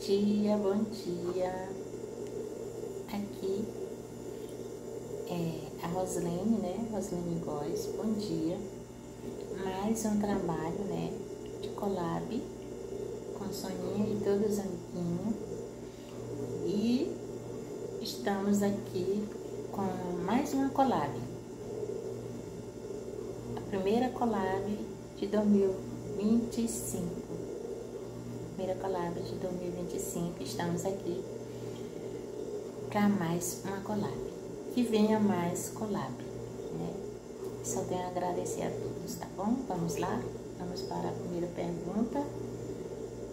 bom dia. Aqui é a Roslene, né? Roslene Góes, bom dia. Mais um trabalho, né? De collab com Soninha e todos os amiguinhos. E estamos aqui com mais uma collab. A primeira collab de 2025. Primeira collab de 2025, estamos aqui para mais uma collab. Que venha mais collab, né? Só tenho a agradecer a todos, tá bom? Vamos lá? Vamos para a primeira pergunta.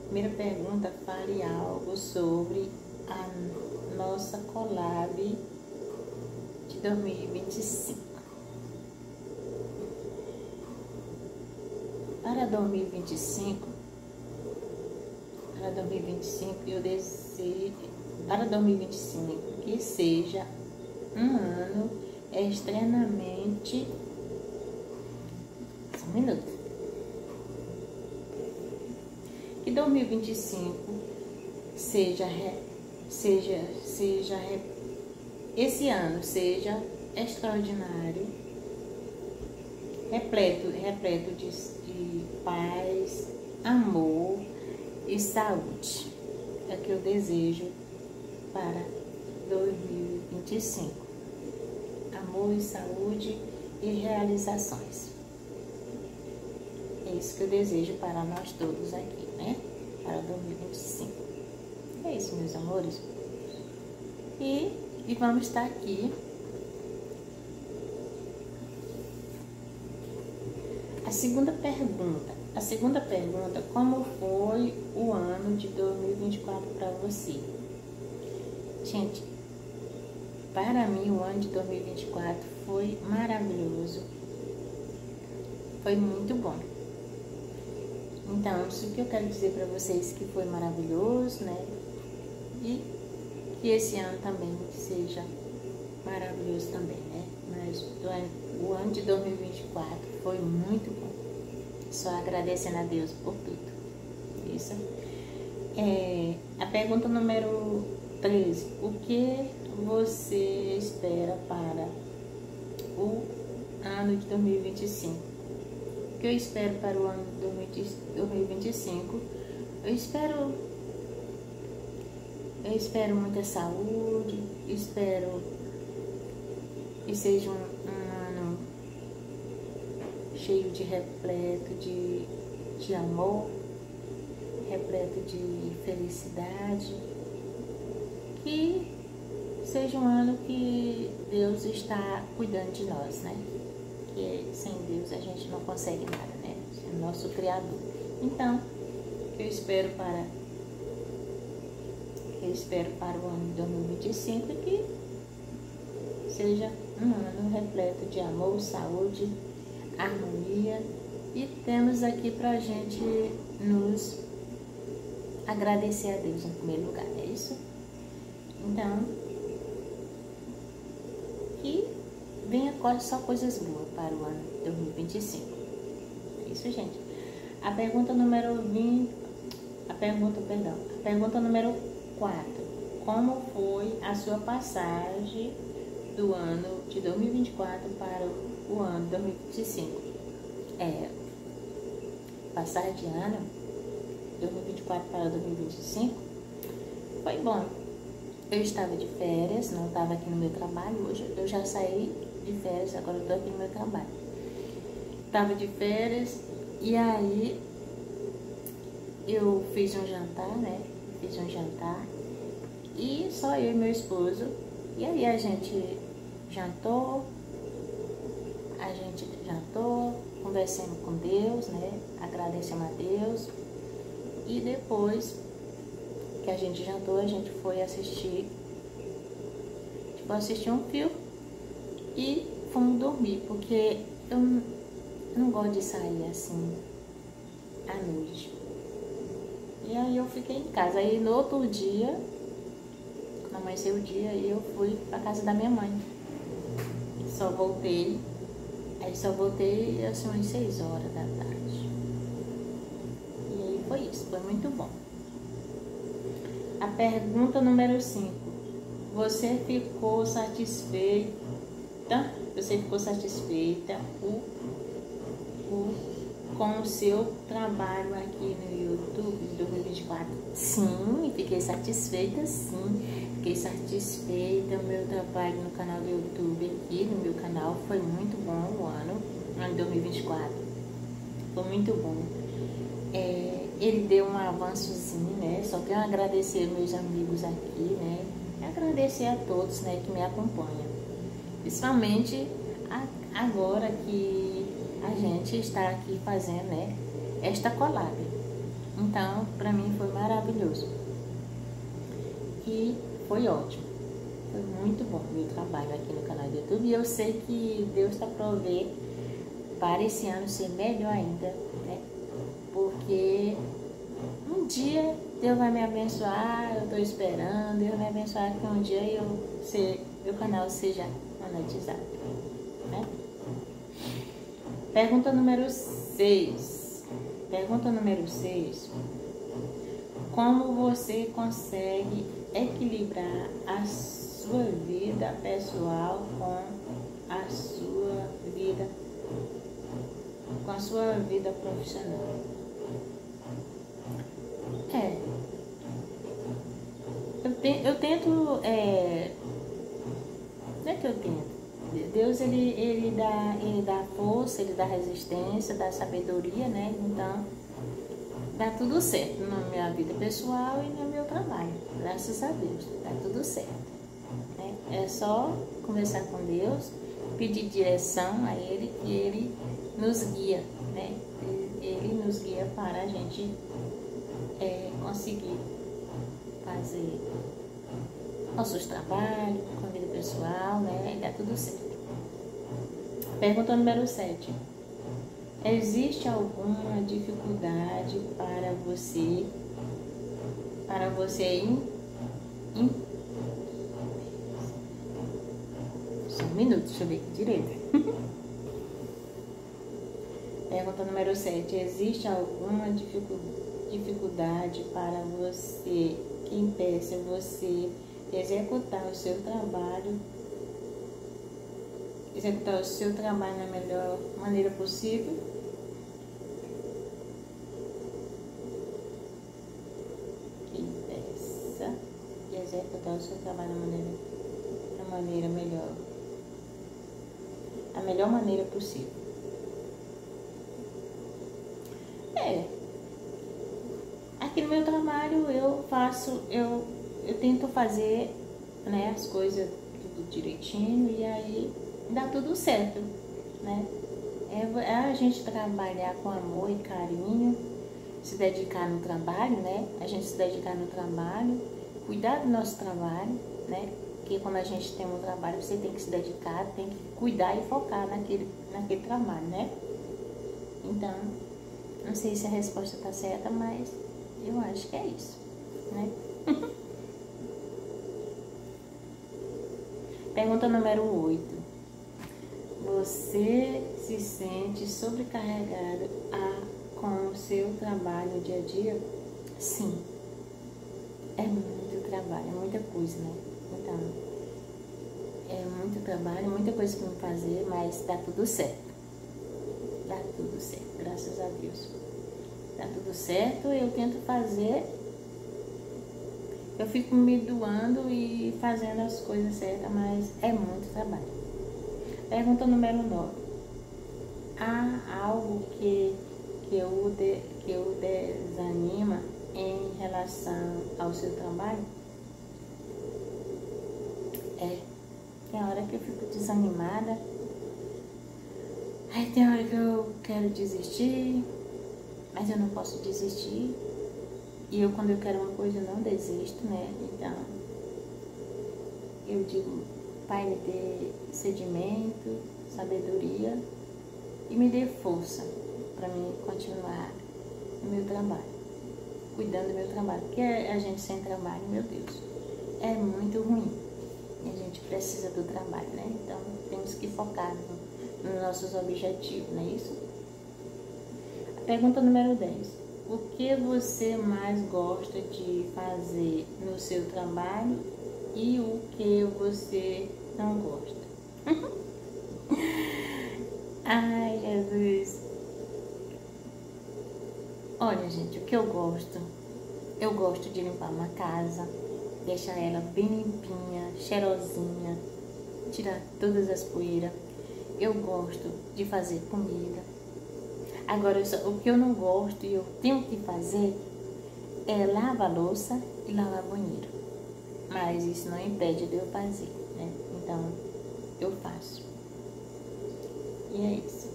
Primeira pergunta, fale algo sobre a nossa collab de 2025. Para 2025, eu desejo para 2025 que seja um ano extremamente. Só um minuto. Que 2025 esse ano seja extraordinário, repleto de paz, amor e saúde. É o que eu desejo para 2025. Amor e saúde e realizações. É isso que eu desejo para nós todos aqui, né? Para 2025. É isso, meus amores. E vamos estar aqui. A segunda pergunta, como foi o ano de 2024 para você? Gente, para mim o ano de 2024 foi maravilhoso, foi muito bom. Então, isso que eu quero dizer para vocês que foi maravilhoso, né? E que esse ano também seja maravilhoso também, né? Mas o ano de 2024 foi muito bom. Só agradecendo a Deus por tudo. Isso. A pergunta número 13. O que você espera para o ano de 2025? O que eu espero para o ano de 2025? Eu espero muita saúde, espero que seja um ano cheio de repleto de amor, repleto de felicidade, que seja um ano que Deus está cuidando de nós, né? Que sem Deus a gente não consegue nada, né? É o nosso Criador. Então, eu espero para o ano de 2025 que seja um ano repleto de amor, saúde, harmonia, e temos aqui pra gente nos agradecer a Deus em primeiro lugar, é isso? Então, que venha só coisas boas para o ano de 2025. É isso, gente. A pergunta número 4. Como foi a sua passagem do ano de 2024 para o ano de 2025? Passagem de ano 2024 para 2025 foi bom. Eu estava de férias, não estava aqui no meu trabalho. Hoje eu já saí de férias, agora eu estou aqui no meu trabalho. Estava de férias e aí eu fiz um jantar, né? E só eu e meu esposo. E aí a gente jantou, conversando com Deus, né? Agradecemos a Deus. E depois que a gente jantou, a gente foi assistir um filme e fomos dormir, porque eu não gosto de sair assim à noite. E aí eu fiquei em casa. Aí no outro dia, quando amanheceu o dia, eu fui pra casa da minha mãe. Só voltei assim umas 6 horas da tarde. E aí foi isso, foi muito bom. A pergunta número 5. Você ficou satisfeita? Você ficou satisfeita com o seu trabalho aqui no YouTube em 2024? Sim, fiquei satisfeita, sim. Fiquei satisfeita. O meu trabalho no canal do YouTube aqui, no meu canal, foi muito bom o ano de 2024. Foi muito bom. Ele deu um avançozinho, né? Só quero agradecer meus amigos aqui, né? E agradecer a todos, né, que me acompanham. Principalmente agora que a gente está aqui fazendo, né, esta collab. Então, para mim foi maravilhoso. E foi ótimo. Foi muito bom o meu trabalho aqui no canal do YouTube. E eu sei que Deus está prover para esse ano ser melhor ainda, né? Porque um dia Deus vai me abençoar, eu estou esperando, Deus vai me abençoar que um dia meu canal seja monetizado, né? Pergunta número 6. Pergunta número 6. Como você consegue equilibrar a sua vida pessoal com a sua vida profissional? Eu tento, não é que eu tento. Deus, ele dá força, ele dá resistência, dá sabedoria, né? Então, dá tudo certo na minha vida pessoal e no meu trabalho. Graças a Deus, dá tudo certo, né? É só conversar com Deus, pedir direção a Ele, que Ele nos guia, né? Ele nos guia para a gente conseguir fazer nossos trabalhos, com a vida pessoal, né? E dá tudo certo. Pergunta número 7. Existe alguma dificuldade para você Só um minuto, deixa eu ver aqui direito. Pergunta número 7. Existe alguma dificuldade para você que impeça você executar o seu trabalho na melhor maneira possível? Que impeça de executar o seu trabalho a melhor maneira possível. Aqui no meu trabalho eu tento fazer, né, as coisas tudo direitinho e aí dá tudo certo, né? É a gente trabalhar com amor e carinho, se dedicar no trabalho, né? A gente se dedicar no trabalho, cuidar do nosso trabalho, né? Porque quando a gente tem um trabalho, você tem que se dedicar, tem que cuidar e focar naquele trabalho, né? Então, não sei se a resposta está certa, mas eu acho que é isso, né? Pergunta número 8. Você se sente sobrecarregado com o seu trabalho no dia a dia? Sim. É muito trabalho, é muita coisa, né? Então, é muito trabalho, muita coisa para fazer, mas dá tudo certo. Dá tudo certo, graças a Deus. Dá tudo certo, eu tento fazer. Eu fico me doando e fazendo as coisas certas, mas é muito trabalho. Pergunta número 9. Há algo que o desanima em relação ao seu trabalho? Tem hora que eu fico desanimada. Aí tem hora que eu quero desistir, mas eu não posso desistir. E quando eu quero uma coisa, eu não desisto, né? Então, eu digo, Pai, me dê sedimento, sabedoria e me dê força para mim continuar no meu trabalho, cuidando do meu trabalho. Porque a gente sem trabalho, meu Deus, é muito ruim. E a gente precisa do trabalho, né? Então, temos que focar nos nossos objetivos, não é isso? A pergunta número 10. o que você mais gosta de fazer no seu trabalho e o que você não gosta. Ai, Jesus. Olha, gente, o que eu gosto de limpar uma casa, deixar ela bem limpinha, cheirosinha, tirar todas as poeiras. Eu gosto de fazer comida. Agora, o que eu não gosto e eu tenho que fazer é lavar a louça e lavar banheiro. Mas isso não impede de eu fazer, né? Então, eu faço. E é isso.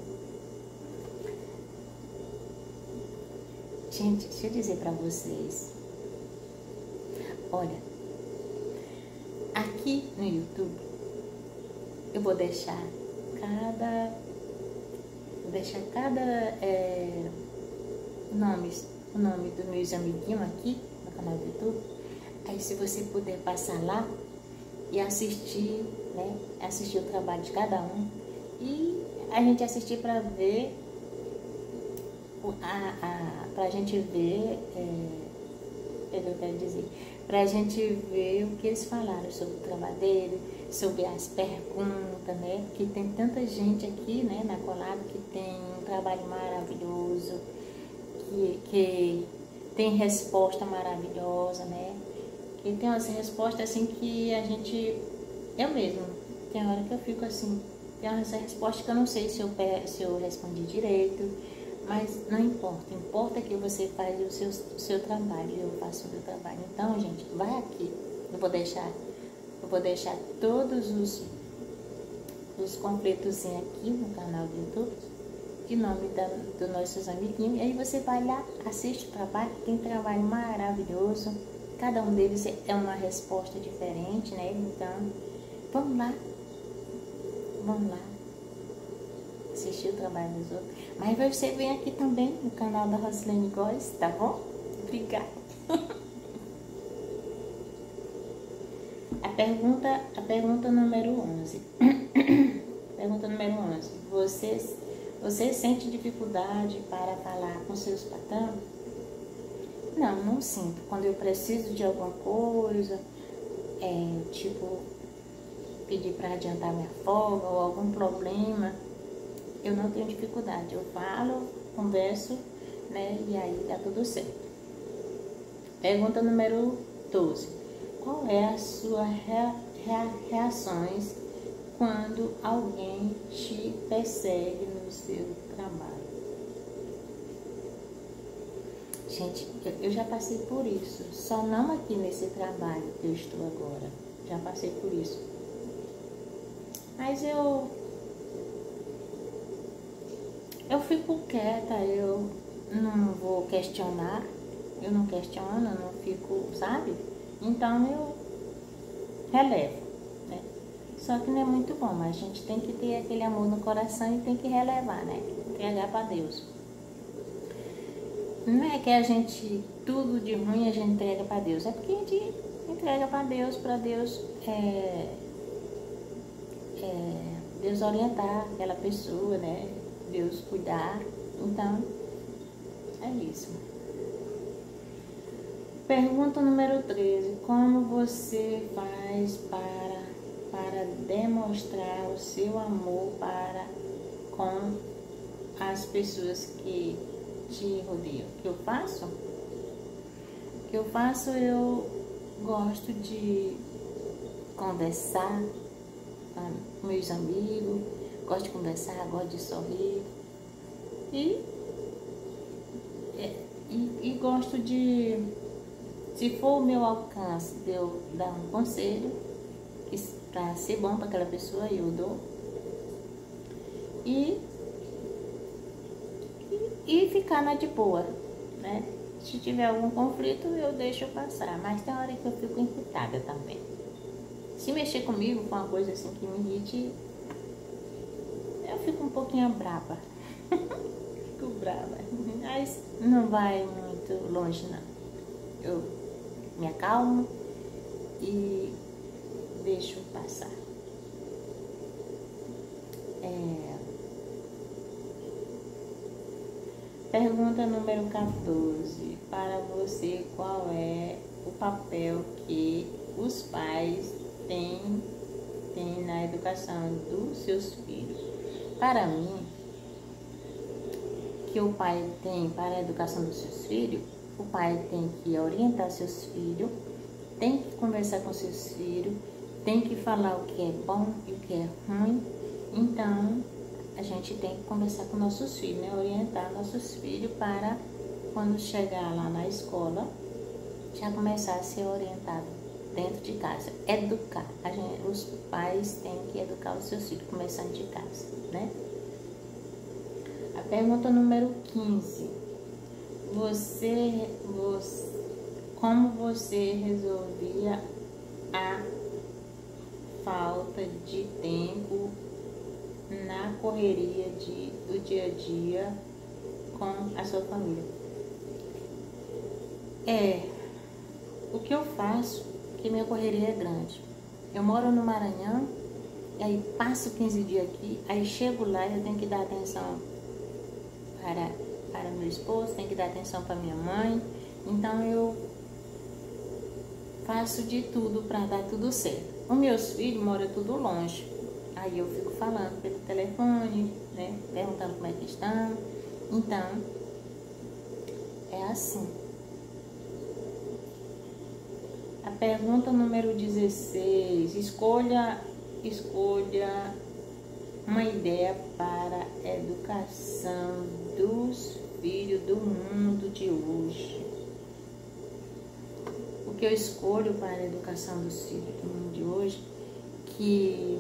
Gente, deixa eu dizer pra vocês. Olha, aqui no YouTube, eu vou deixar cada o nome dos meus amiguinhos aqui no canal do YouTube. Aí se você puder passar lá e assistir, né? Assistir o trabalho de cada um. E a gente assistir para ver pra gente ver é o que eu quero dizer, pra gente ver o que eles falaram sobre o trabalho dele, sobre as perguntas, né? Que tem tanta gente aqui, né, na Collab, que tem um trabalho maravilhoso, que tem resposta maravilhosa, né? Que tem umas respostas assim que a gente, eu mesmo, tem hora que eu fico assim, tem umas respostas que eu não sei se eu respondi direito, mas não importa, importa que você faz o seu trabalho, eu faço o meu trabalho. Então, gente, vai aqui, eu vou deixar todos os completozinhos aqui no canal do YouTube, de nome dos nossos amiguinhos, e aí você vai lá, assiste o trabalho, tem trabalho maravilhoso, cada um deles é uma resposta diferente, né? Então, vamos lá, assistir o trabalho dos outros. Mas você vem aqui também no canal da Rosilene Góes, tá bom? Obrigada. A pergunta número 11. Pergunta número 11. Você sente dificuldade para falar com seus patrões? Não sinto. Quando eu preciso de alguma coisa, tipo, pedir para adiantar minha folga ou algum problema, eu não tenho dificuldade. Eu falo, converso, né? E aí dá tudo certo. Pergunta número 12. Qual é a sua reações quando alguém te persegue no seu trabalho? Gente, eu já passei por isso. Só não aqui nesse trabalho que eu estou agora. Já passei por isso. Mas eu fico quieta, eu não vou questionar, eu não questiono, eu não fico, sabe? Então eu relevo, né? Só que não é muito bom, mas a gente tem que ter aquele amor no coração e tem que relevar, né? Entregar para Deus. Não é que a gente, tudo de ruim a gente entrega para Deus, é porque a gente entrega para Deus Deus orientar aquela pessoa, né? Deus cuidar. Então, é isso. Pergunta número 13. Como você faz para demonstrar o seu amor com as pessoas que te rodeiam? O que eu faço? Eu gosto de conversar com meus amigos, gosto de conversar, gosto de sorrir e gosto de, se for o meu alcance, de eu dar um conselho para ser bom para aquela pessoa, eu dou e ficar na de boa, né? Se tiver algum conflito, eu deixo passar, mas tem hora que eu fico irritada também. Se mexer comigo com uma coisa assim que me irrite, eu fico um pouquinho brava. Fico brava. Mas não vai muito longe, não. Eu me acalmo e deixo passar. Pergunta número 14. Para você, qual é o papel que os pais têm na educação dos seus filhos? Para mim, que o pai tem para a educação dos seus filhos, o pai tem que orientar seus filhos, tem que conversar com seus filhos, tem que falar o que é bom e o que é ruim. Então, a gente tem que conversar com nossos filhos, né? Orientar nossos filhos para, quando chegar lá na escola, já começar a ser orientado dentro de casa. Educar. Os pais têm que educar os seus filhos, começando de casa, né? A pergunta número 15. Como você resolvia a falta de tempo na correria do dia a dia com a sua família? O que eu faço, que minha correria é grande. Eu moro no Maranhão, e aí passo 15 dias aqui, aí chego lá e eu tenho que dar atenção para meu esposo, tenho que dar atenção para minha mãe. Então eu faço de tudo para dar tudo certo. Os meus filhos moram tudo longe. Aí eu fico falando pelo telefone, né? Perguntando como é que estão. Então, é assim. A pergunta número 16. Escolha uma ideia para a educação dos filhos do mundo de hoje. O que eu escolho para a educação dos filhos do mundo de hoje, que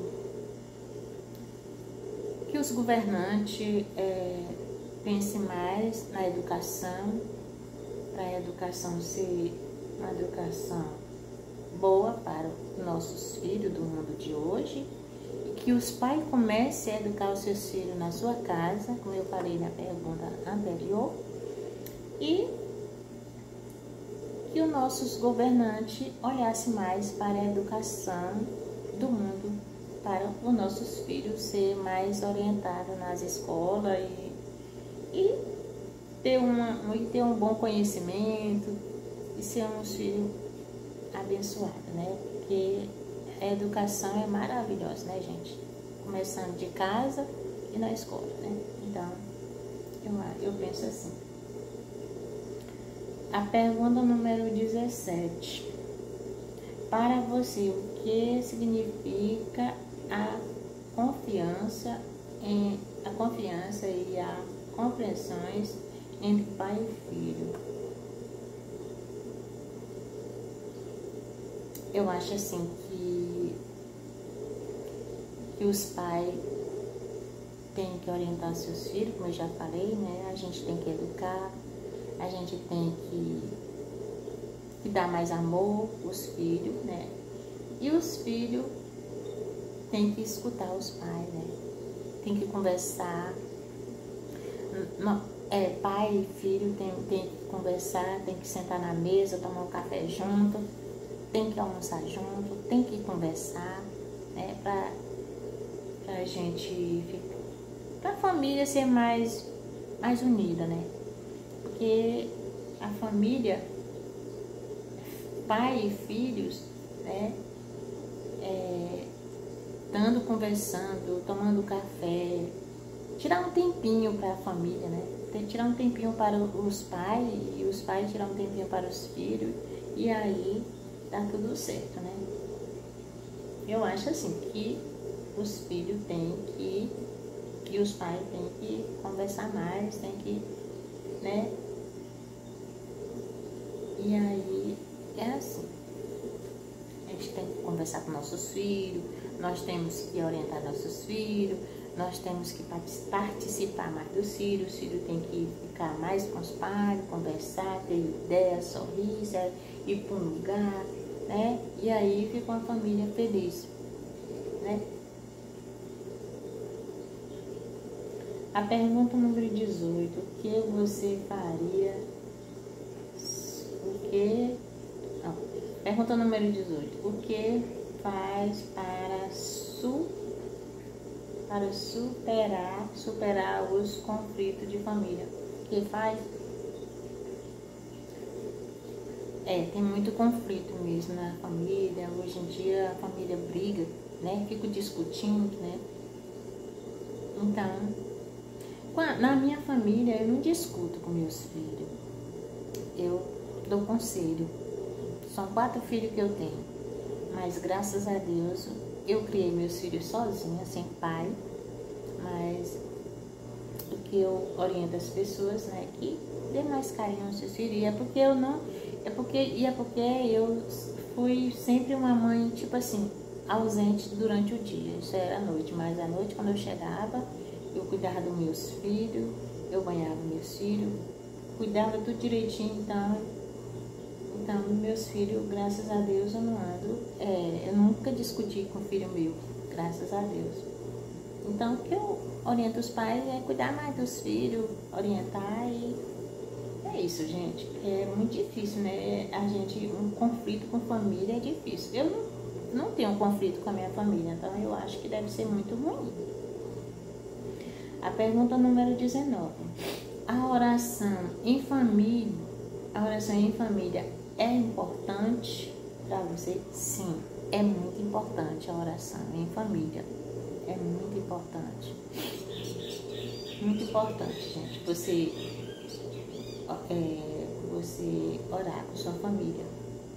os governantes pensem mais na educação, para a educação ser uma educação boa para os nossos filhos do mundo de hoje, e que os pais comecem a educar os seus filhos na sua casa, como eu falei na pergunta anterior, e que os nossos governantes olhassem mais para a educação do mundo, para os nossos filhos ser mais orientados nas escolas e ter um bom conhecimento e ser uns filhos abençoados, né? Porque a educação é maravilhosa, né, gente? Começando de casa e na escola, né? Então, eu penso assim. A pergunta número 17. Para você, o que significa a confiança e a compreensões entre pai e filho? Eu acho assim que os pais têm que orientar seus filhos, como eu já falei, né? A gente tem que educar, a gente tem que dar mais amor aos filhos, né? E os filhos têm que escutar os pais, né? Tem que conversar. Pai e filho tem que conversar, tem que sentar na mesa, tomar um café junto, tem que almoçar junto, tem que conversar, né? Pra gente, pra família ser mais unida, né? Porque a família, pai e filhos, né? Estando conversando, tomando café, tirar um tempinho para a família, né? Tirar um tempinho para os pais e os pais tirar um tempinho para os filhos, e aí dá tudo certo, né? Eu acho assim que os filhos têm que os pais têm que conversar mais, têm que, né? E aí é assim. A gente tem que conversar com nossos filhos, nós temos que orientar nossos filhos, nós temos que participar mais dos filhos, os filhos têm que ficar mais com os pais, conversar, ter ideias, sorrir, ir para um lugar, né? E aí fica uma família feliz, né? A pergunta número 18, o que você faria? Pergunta número 18, o que faz para superar os conflitos de família? O que faz. Tem muito conflito mesmo na família. Hoje em dia a família briga, né? Fica discutindo, né? Então, na minha família eu não discuto com meus filhos. Eu dou conselho. São 4 filhos que eu tenho. Mas graças a Deus eu criei meus filhos sozinha, sem pai. Mas o que eu oriento as pessoas, né, que dê mais carinho aos seus filhos. E é porque eu fui sempre uma mãe, tipo assim, ausente durante o dia. Isso era à noite, mas à noite quando eu chegava, eu cuidava dos meus filhos, eu banhava meus filhos, cuidava tudo direitinho. Então meus filhos, graças a Deus, eu não ando, eu nunca discuti com filho meu, graças a Deus. Então o que eu oriento os pais é cuidar mais dos filhos, orientar. E é isso, gente. É muito difícil, né? Um conflito com família é difícil. Eu não tenho um conflito com a minha família, então eu acho que deve ser muito ruim. A pergunta número 19. A oração em família é importante para você? Sim, é muito importante a oração em família. É muito importante. Muito importante, gente. Você orar com sua família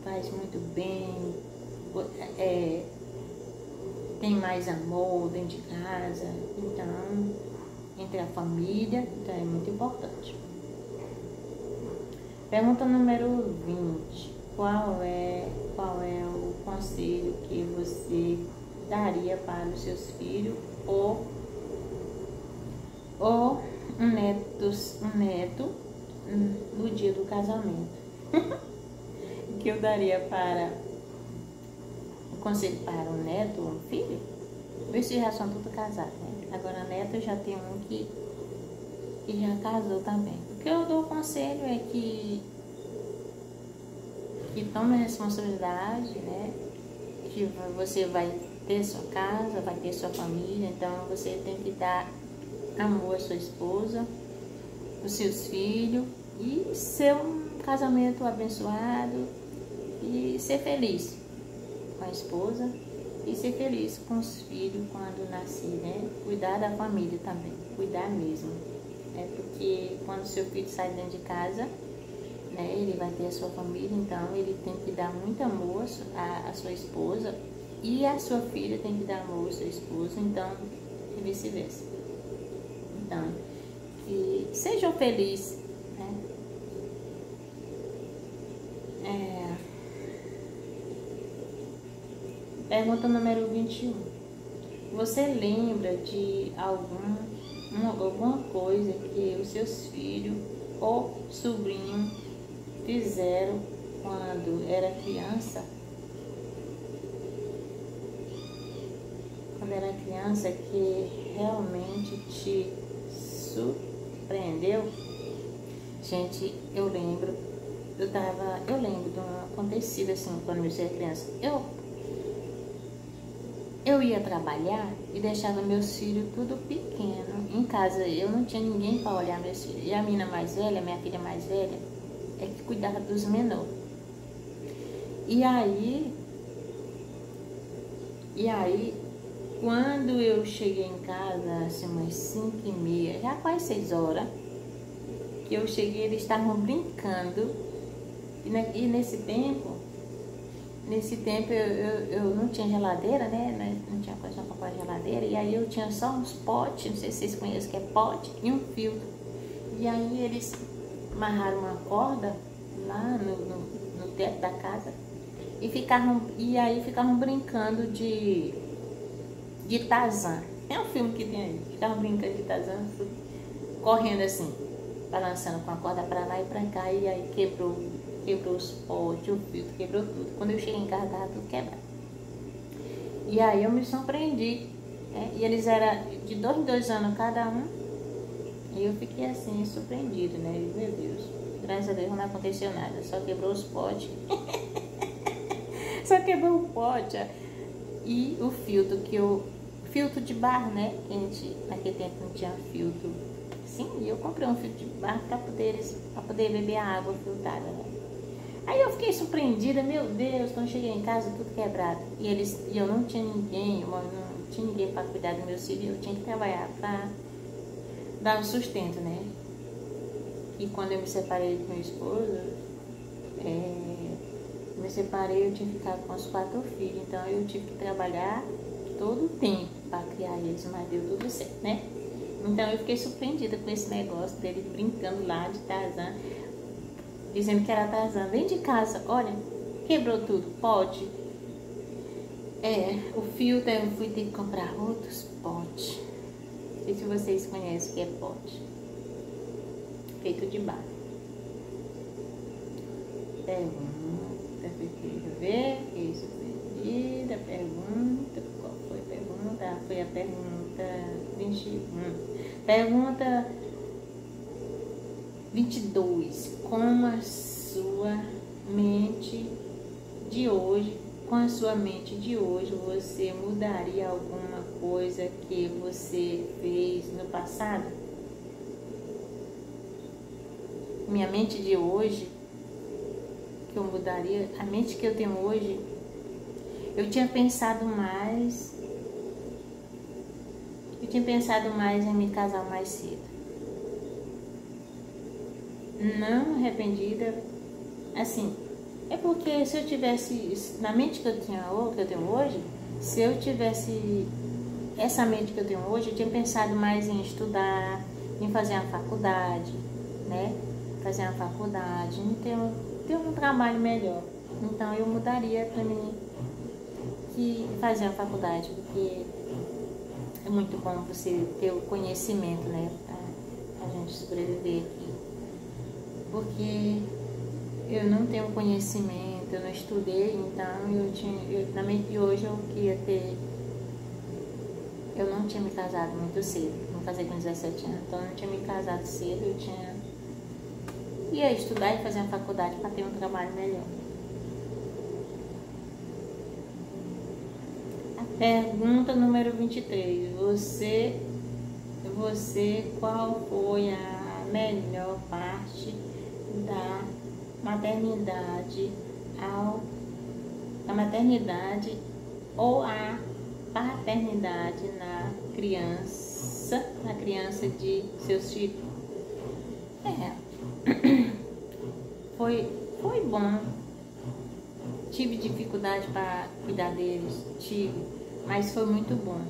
faz muito bem. Tem mais amor dentro de casa. Então, entre a família, então é muito importante. Pergunta número 20. Qual é o conselho que você daria para os seus filhos ou um neto no dia do casamento? Que eu daria o conselho para um neto ou um filho? Meus filhos já são todos casados, né? Agora neto eu já tenho um que já casou também. O que eu dou conselho é que tome a responsabilidade, né? Que você vai ter sua casa, vai ter sua família, então você tem que dar amor à sua esposa, os seus filhos, e ser um casamento abençoado e ser feliz com a esposa e ser feliz com os filhos quando nascer, né? Cuidar da família também, cuidar mesmo, né? Porque quando seu filho sai dentro de casa, né, ele vai ter a sua família, então ele tem que dar muito amor à sua esposa, e a sua filha tem que dar amor à sua esposa, então, e vice-versa. Então, que sejam felizes, né? Pergunta número 21. Você lembra de alguma coisa que os seus filhos ou sobrinho fizeram quando era criança? Quando era criança, que realmente te surpreendeu? Gente, eu lembro de um acontecido assim quando eu era criança. Eu ia trabalhar e deixava meus filhos tudo pequeno em casa. Eu não tinha ninguém para olhar meus filhos. E a menina mais velha, minha filha mais velha, é que cuidava dos menores. E aí, quando eu cheguei em casa, assim, umas 5h30, já quase 6 horas, que eu cheguei, eles estavam brincando. E nesse tempo eu não tinha geladeira, né? Não tinha coisa para comprar geladeira. E aí eu tinha só uns potes, não sei se vocês conhecem o que é pote, e um filtro. E aí eles amarraram uma corda lá no teto da casa e aí ficavam brincando de Tarzan. É um filme que tem aí. Ficavam brincando de Tarzan, correndo assim, balançando com a corda para lá e para cá. E aí quebrou os potes, o filtro, quebrou tudo. Quando eu cheguei em casa, estava tudo quebrado. E aí eu me surpreendi, né? E eles eram de 2 em 2 anos cada um. E eu fiquei assim, surpreendido, né? E, meu Deus, graças a Deus não aconteceu nada, só quebrou os potes. Só quebrou o pote. E o filtro de barro, né? Que naquele tempo não tinha filtro assim, e eu comprei um filtro de barro para poder beber a água filtrada, né? Aí eu fiquei surpreendida, meu Deus, quando cheguei em casa, tudo quebrado. E eu não tinha ninguém, para cuidar do meu filho, eu tinha que trabalhar para dar o sustento, né? E quando eu me separei do meu esposo, eu tinha que ficar com os 4 filhos, então eu tive que trabalhar todo o tempo para criar eles, mas deu tudo certo, né? Então eu fiquei surpreendida com esse negócio dele brincando lá de Tarzan, dizendo que era Tarzan. Dentro de casa, olha, quebrou tudo, pote. O filtro, eu fui ter que comprar outros potes. Não sei se vocês conhecem o que é pote. Feito de barro. Deixa eu ver, fiquei surpreendida. Qual foi a pergunta? Foi a pergunta 21. Pergunta 22. Como a sua mente de hoje, com a sua mente de hoje, você mudaria alguma coisa que você fez no passado? Minha mente de hoje, que eu mudaria, a mente que eu tenho hoje, eu tinha pensado mais em me casar mais cedo. Não arrependida, assim, é porque se eu tivesse, na mente que eu tenho hoje, se eu tivesse essa mente que eu tenho hoje, eu tinha pensado mais em estudar, em fazer uma faculdade, né? Fazer uma faculdade, em ter um trabalho melhor. Então eu mudaria para mim que fazer uma faculdade, porque é muito bom você ter o conhecimento, né? Pra gente sobreviver aqui. Porque eu não tenho conhecimento, eu não estudei, então na mente de hoje eu queria ter. Eu não tinha me casado muito cedo, me casei com 17 anos, então eu não tinha me casado cedo, ia estudar e fazer uma faculdade para ter um trabalho melhor. A pergunta número 23. Você qual foi a melhor parte da maternidade ou a paternidade na criança de seus filhos? Foi bom. Tive dificuldade para cuidar deles, mas foi muito bom.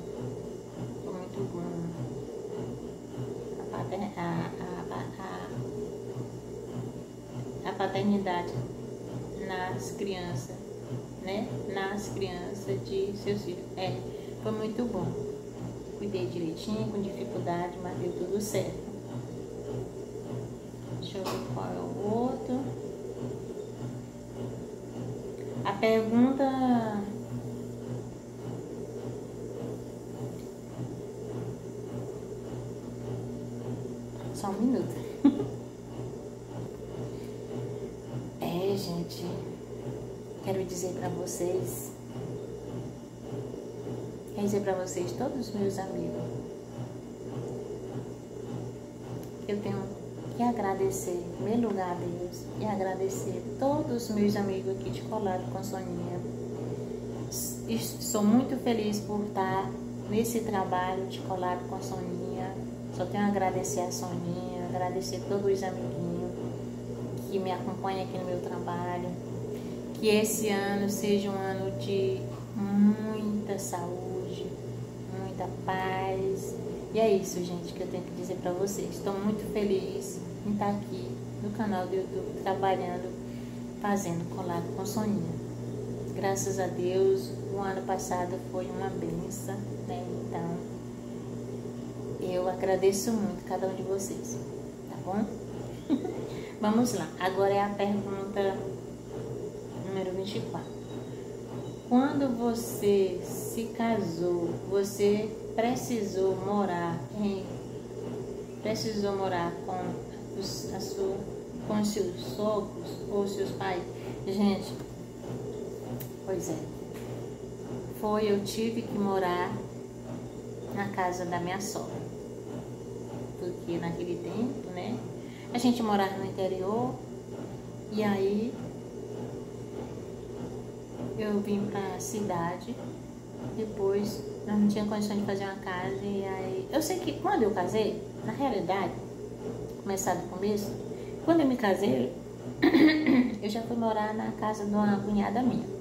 Foi muito bom. A paternidade nas crianças, né? Nas crianças de seus filhos. Foi muito bom. Cuidei direitinho, com dificuldade, mas deu tudo certo. Deixa eu ver qual é o outro. A pergunta... Só um minuto. Gente, quero dizer para vocês, todos os meus amigos, eu tenho que agradecer, em primeiro lugar, a Deus, e agradecer todos os meus amigos aqui de Colado com Soninha. Sou muito feliz por estar nesse trabalho de Colado com Soninha. Só tenho a agradecer a Soninha, agradecer todos os amiguinhos que me acompanham aqui no meu trabalho. Que esse ano seja um ano de muita saúde, muita paz. E é isso, gente, que eu tenho que dizer para vocês. Estou muito feliz em estar aqui no canal do YouTube, trabalhando, fazendo Colado com Soninha. Graças a Deus, o ano passado foi uma benção, né? Então, eu agradeço muito cada um de vocês, tá bom? Vamos lá, agora é a pergunta número 24. Quando você se casou, você precisou morar com seus sogros ou seus pais? Gente, pois é. Eu tive que morar na casa da minha sogra. Porque porque naquele tempo, né, a gente morava no interior, e aí eu vim pra cidade, depois eu não tinha condição de fazer uma casa, e aí, eu sei que quando eu casei, na realidade, começar do começo, quando eu me casei, eu já fui morar na casa de uma cunhada minha.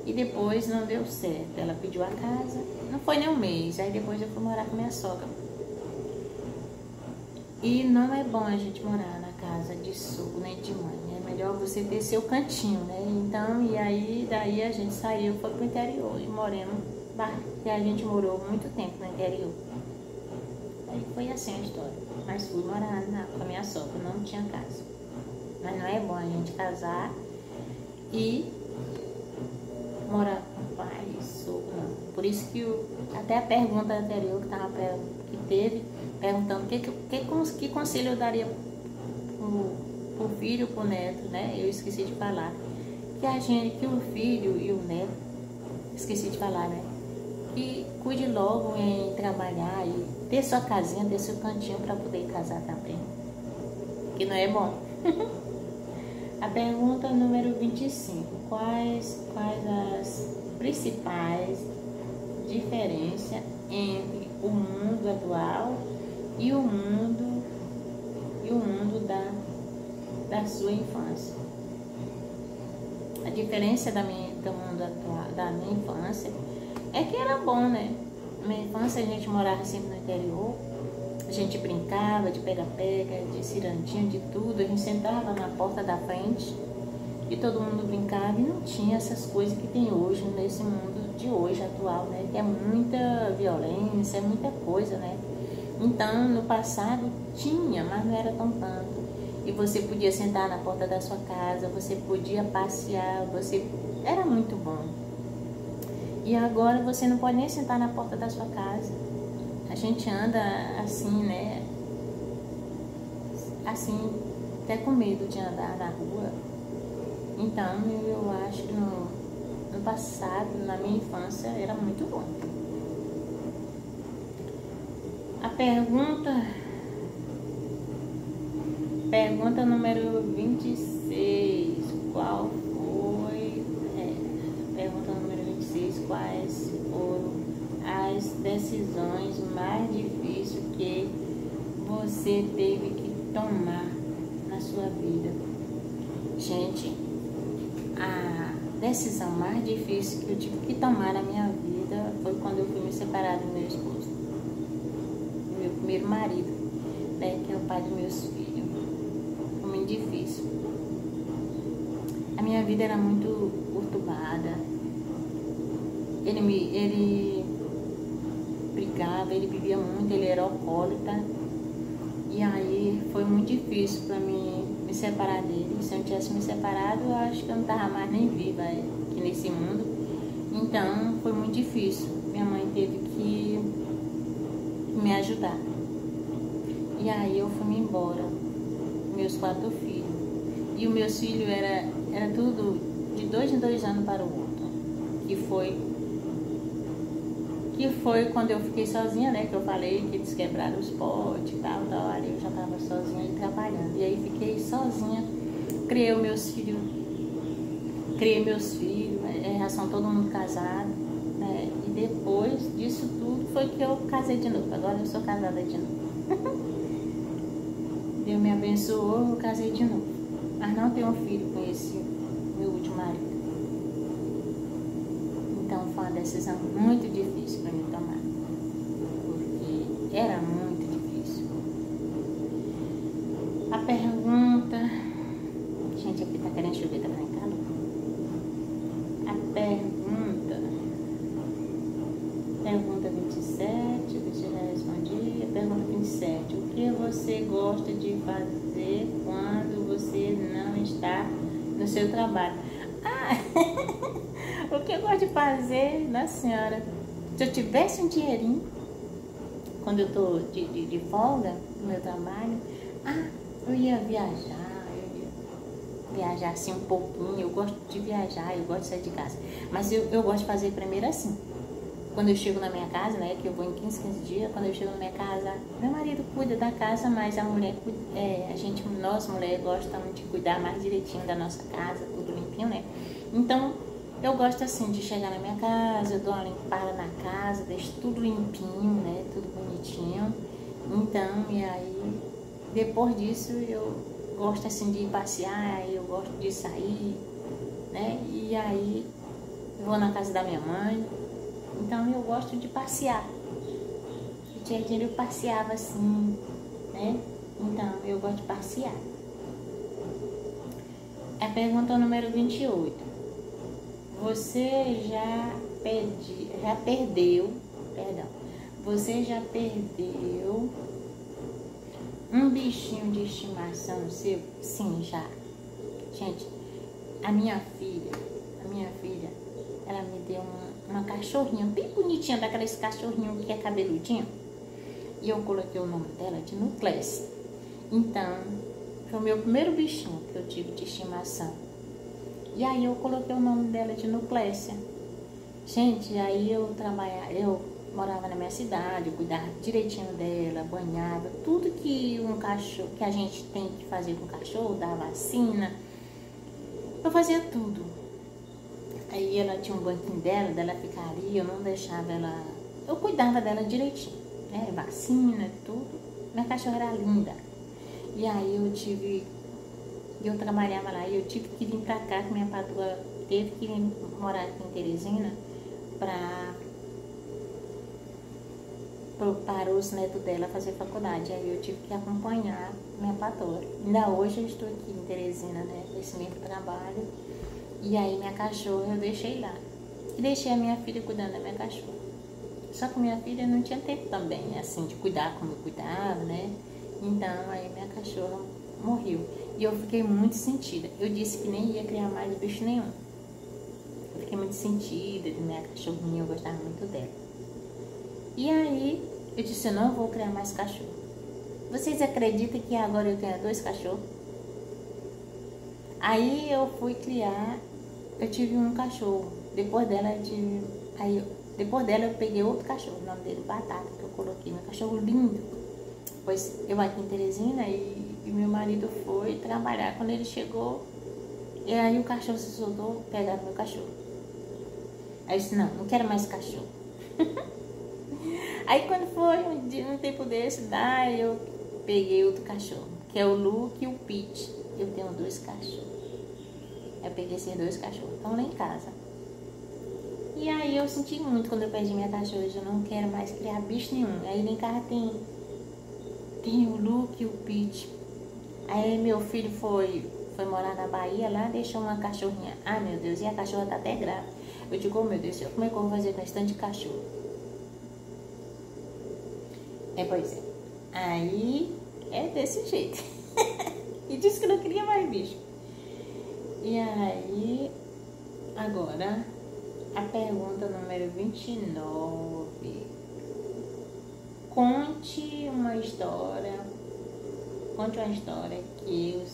E depois não deu certo. Ela pediu a casa, não foi nem um mês. Aí depois eu fui morar com minha sogra. E não é bom a gente morar na casa de sogro nem de mãe. É melhor você ter seu cantinho, né? Então, e aí daí a gente saiu, foi pro interior e moramos. E a gente morou muito tempo no interior. Aí foi assim a história. Mas fui morar com a minha sogra, não tinha casa. Mas não é bom a gente casar e morar com pai e sogro, não. Por isso que até a pergunta anterior que teve, perguntando que conselho eu daria pro filho, pro neto, né? Eu esqueci de falar. Que o filho e o neto, esqueci de falar, né? Que cuide logo em trabalhar e ter sua casinha, ter seu cantinho para poder casar também. Que não é bom. A pergunta número 25. Quais as principais diferenças entre o mundo atual e o mundo da sua infância? A diferença do mundo atual, da minha infância, é que era bom, né? Na minha infância a gente morava sempre no interior, a gente brincava de pega-pega, de cirandinho, de tudo. A gente sentava na porta da frente e todo mundo brincava e não tinha essas coisas que tem hoje, nesse mundo de hoje atual, né? Que é muita violência, é muita coisa, né? Então, no passado tinha, mas não era tão tanto. E você podia sentar na porta da sua casa, você podia passear, era muito bom. E agora você não pode nem sentar na porta da sua casa. A gente anda assim, né? Assim, até com medo de andar na rua. Então, eu acho que no passado, na minha infância, era muito bom. A pergunta número 26. Qual foi... pergunta número 26. Quais foram as decisões mais difíceis que você teve que tomar na sua vida? Gente, a decisão mais difícil que eu tive que tomar na minha vida foi quando eu fui me separar do meu esposo, do meu primeiro marido, né, que é o pai dos meus filhos. Foi muito difícil. A minha vida era muito conturbada. Ele brigava, ele bebia muito, ele era alcoólatra. E aí foi muito difícil para mim me separar dele. Se eu não tivesse me separado, eu acho que eu não estava mais nem viva aqui nesse mundo. Então foi muito difícil. Minha mãe teve que me ajudar. E aí eu fui embora. Meus 4 filhos. E os meus filhos era tudo de 2 em 2 anos para o outro. Que foi quando eu fiquei sozinha, né? Que eu falei que eles quebraram os potes e tal. Ali eu já estava sozinha e trabalhando. E aí fiquei sozinha. Criei meus filhos. Já são todo mundo casado, né? E depois disso tudo foi que eu casei de novo. Agora eu sou casada de novo. Deus me abençoou, eu casei de novo. Mas não tenho um filho com esse meu último marido. Então foi uma decisão muito difícil para mim tomar, porque era muito difícil. A pergunta... Gente, aqui tá querendo chover, tá querendo calor. A pergunta 27, deixa eu já responder. A pergunta 27, o que você gosta de fazer quando você não está no seu trabalho? O que eu gosto de fazer, nossa senhora, se eu tivesse um dinheirinho, quando eu tô de folga no meu trabalho, eu ia viajar assim um pouquinho. Eu gosto de viajar, eu gosto de sair de casa, mas eu gosto de fazer primeiro assim, quando eu chego na minha casa, né, que eu vou em 15 dias, quando eu chego na minha casa, meu marido cuida da casa, mas a mulher, nós mulheres gostamos de cuidar mais direitinho da nossa casa, tudo limpinho, né? Então, eu gosto assim de chegar na minha casa, eu dou uma limpada na casa, deixo tudo limpinho, né, tudo bonitinho. Então, e aí, depois disso, eu gosto assim de ir passear, eu gosto de sair, né? E aí, vou na casa da minha mãe. Então, eu gosto de passear. O dia a dia eu passeava assim, né? Então, eu gosto de passear. A pergunta número 28. Você você já perdeu um bichinho de estimação seu? Sim, já. Gente, a minha filha, ela me deu uma cachorrinha bem bonitinha, daqueles cachorrinhos que é cabeludinho. E eu coloquei o nome dela de Nuclécia. Então, foi o meu primeiro bichinho que eu tive de estimação. E aí eu coloquei o nome dela de Nuclécia. Gente, aí eu morava na minha cidade, eu cuidava direitinho dela, banhava, tudo que um cachorro, que a gente tem que fazer com o cachorro, dar vacina, eu fazia tudo. Aí ela tinha um banquinho dela ficaria, eu não deixava ela, eu cuidava dela direitinho, né, vacina, tudo. Minha cachorra era linda. E aí eu trabalhava lá e eu tive que vir pra cá, que minha patroa teve que vir morar aqui em Teresina para os netos dela fazer faculdade. Aí eu tive que acompanhar minha patroa. Ainda hoje eu estou aqui em Teresina, né, nesse mesmo trabalho. E aí minha cachorra eu deixei lá. E deixei a minha filha cuidando da minha cachorra. Só que minha filha não tinha tempo também, assim, de cuidar como eu cuidava, né? Então aí minha cachorra morreu. E eu fiquei muito sentida. Eu disse que nem ia criar mais bicho nenhum. Eu fiquei muito sentida de minha cachorrinha, eu gostava muito dela. E aí eu disse, eu não vou criar mais cachorro. Vocês acreditam que agora eu tenho 2 cachorros? Aí eu fui criar, eu tive um cachorro. Depois dela eu peguei outro cachorro, o nome dele Batata, que eu coloquei. Meu cachorro lindo. Pois eu aqui em Teresina e meu marido foi trabalhar. Quando ele chegou, e aí o cachorro se soltou, pegaram meu cachorro. Aí eu disse, não quero mais cachorro. Aí quando foi um tempo desse, daí eu peguei outro cachorro, que é o Luke e o Pete. Eu tenho 2 cachorros. Eu peguei esses 2 cachorros, estão lá em casa. E aí eu senti muito quando eu perdi minha cachorra, eu não quero mais criar bicho nenhum. Aí lá em casa tem o Luke e o Pete. Aí meu filho foi morar na Bahia lá, deixou uma cachorrinha. Ai meu Deus, e a cachorra tá até grávida. Eu digo, oh meu Deus, como é que eu vou fazer com esse tanto de cachorro? Pois é. Aí é desse jeito. E disse que não queria mais bicho. E aí, agora, a pergunta número 29. Conte uma história que o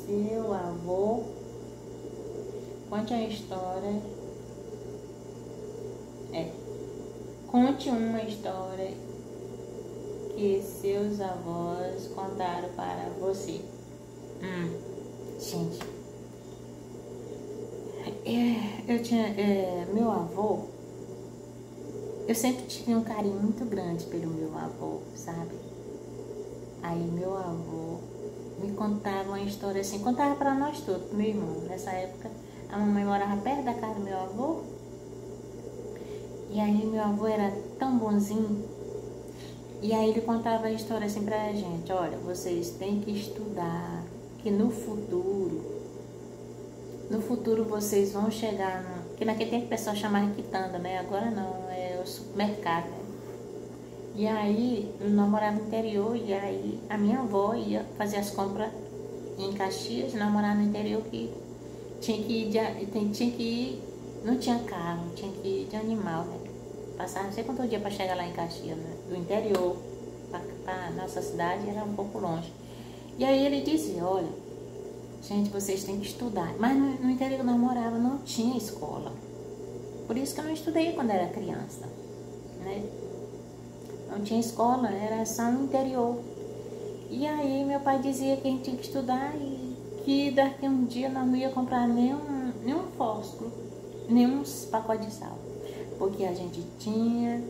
seu avô... Conte uma história que seus avós contaram para você. Gente, eu tinha meu avô, eu sempre tive um carinho muito grande pelo meu avô, sabe? Aí meu avô me contava uma história assim, contava para nós todos, pro meu irmão. Nessa época a mamãe morava perto da casa do meu avô, e aí meu avô era tão bonzinho. E aí ele contava a história assim pra gente, olha, vocês têm que estudar, que no futuro vocês vão chegar no... Que naquele tempo o pessoal chamava quitanda, né? Agora não, é o supermercado, né? E aí, nós morávamos no interior, e aí a minha avó ia fazer as compras em Caxias, nós morávamos no interior, que tinha que ir, não tinha carro, tinha que ir de animal, né? Passar não sei quanto dia para chegar lá em Caxias, né? Do interior para nossa cidade era um pouco longe. E aí ele dizia, olha, gente, vocês têm que estudar. Mas no interior que nós morávamos não tinha escola. Por isso que eu não estudei quando era criança, né? Não tinha escola, era só no interior. E aí meu pai dizia que a gente tinha que estudar e que daqui a um dia nós não ia comprar nenhum fósforo, nenhum pacote de sal. Porque a gente tinha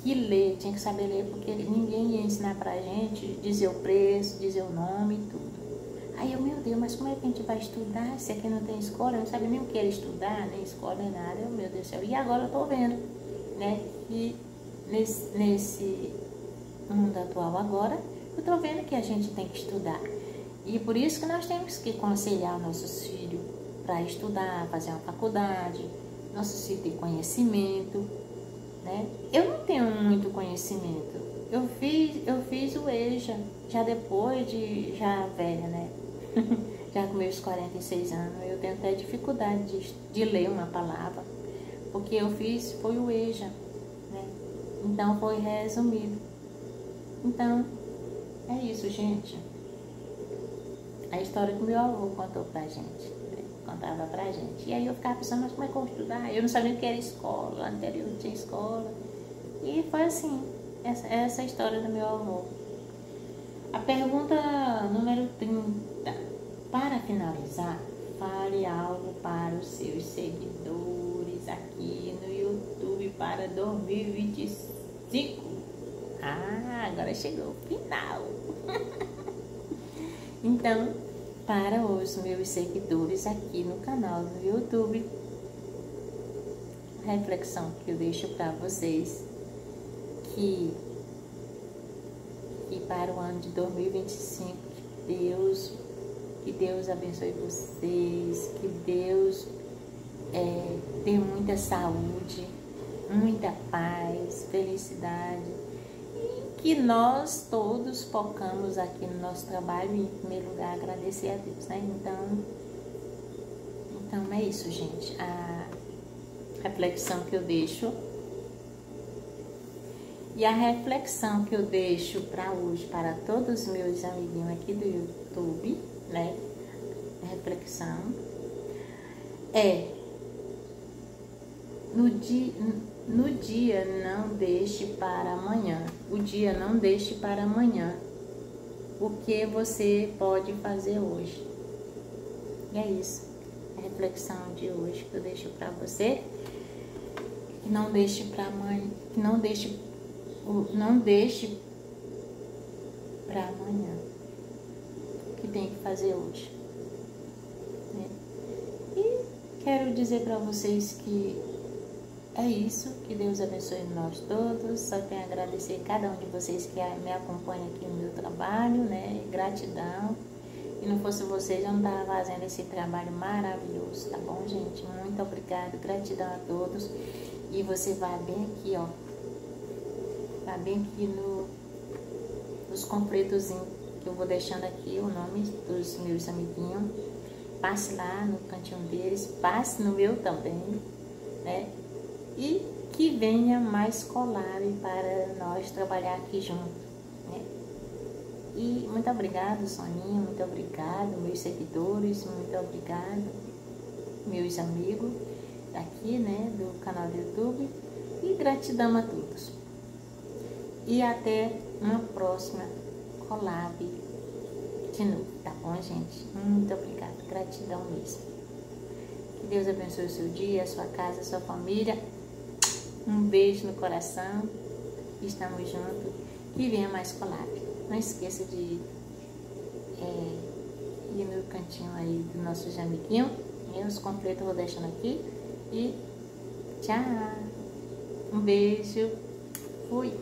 que ler, tinha que saber ler, porque ninguém ia ensinar pra gente, dizer o preço, dizer o nome e tudo. Aí eu, meu Deus, mas como é que a gente vai estudar se aqui não tem escola? Eu não sabia nem o que era estudar, nem escola, nem nada. Eu, meu Deus do céu. E agora eu tô vendo, né? E nesse mundo atual agora, eu tô vendo que a gente tem que estudar. E por isso que nós temos que aconselhar nossos filhos para estudar, fazer uma faculdade, nossos filhos ter conhecimento, né? Eu não tenho muito conhecimento. Eu fiz o EJA, já depois já velha, né? Já com meus 46 anos, eu tenho até dificuldade de ler uma palavra, porque eu fiz, foi o EJA, né? Então foi resumido. Então, é isso, gente. A história que meu avô contou pra gente, né? Contava pra gente. E aí eu ficava pensando, mas como é que eu vou estudar? Eu não sabia o que era escola, lá no interior não tinha escola. E foi assim, essa história do meu avô. A pergunta número 30. Para finalizar, fale algo para os seus seguidores aqui no YouTube para 2025. Ah, agora chegou o final. Então, para os meus seguidores aqui no canal do YouTube, a reflexão que eu deixo para vocês, que para o ano de 2025, que Deus abençoe vocês, que Deus dê muita saúde, muita paz, felicidade, e que nós todos focamos aqui no nosso trabalho e, em primeiro lugar, agradecer a Deus, né? Então é isso, gente. A reflexão que eu deixo. E a reflexão que eu deixo para hoje, para todos os meus amiguinhos aqui do YouTube, né? A reflexão é: no dia não deixe para amanhã. O dia não deixe para amanhã. O que você pode fazer hoje? E é isso. A reflexão de hoje que eu deixo para você. Que não deixe para amanhã. Que não deixe para amanhã. O que tem que fazer hoje. Né? E quero dizer para vocês que é isso, que Deus abençoe nós todos. Só tenho a agradecer a cada um de vocês que me acompanha aqui no meu trabalho, né? Gratidão. Se não fosse vocês, eu não estava fazendo esse trabalho maravilhoso, tá bom, gente? Muito obrigada, gratidão a todos. E você vai bem aqui, ó. Vai bem aqui nos completozinhos que eu vou deixando aqui, o nome dos meus amiguinhos. Passe lá no cantinho deles, passe no meu também, né? E que venha mais Collab para nós trabalhar aqui juntos, né? E muito obrigado, Soninha, muito obrigado, meus seguidores, muito obrigado, meus amigos aqui, né, do canal do YouTube. E gratidão a todos. E até uma próxima collab de novo, tá bom, gente? Muito obrigada, gratidão mesmo. Que Deus abençoe o seu dia, a sua casa, a sua família. Um beijo no coração. Estamos juntos. Que venha mais collab. Não esqueça de ir no cantinho aí do nosso amiguinho. Os completos eu vou deixando aqui. E tchau. Um beijo. Fui.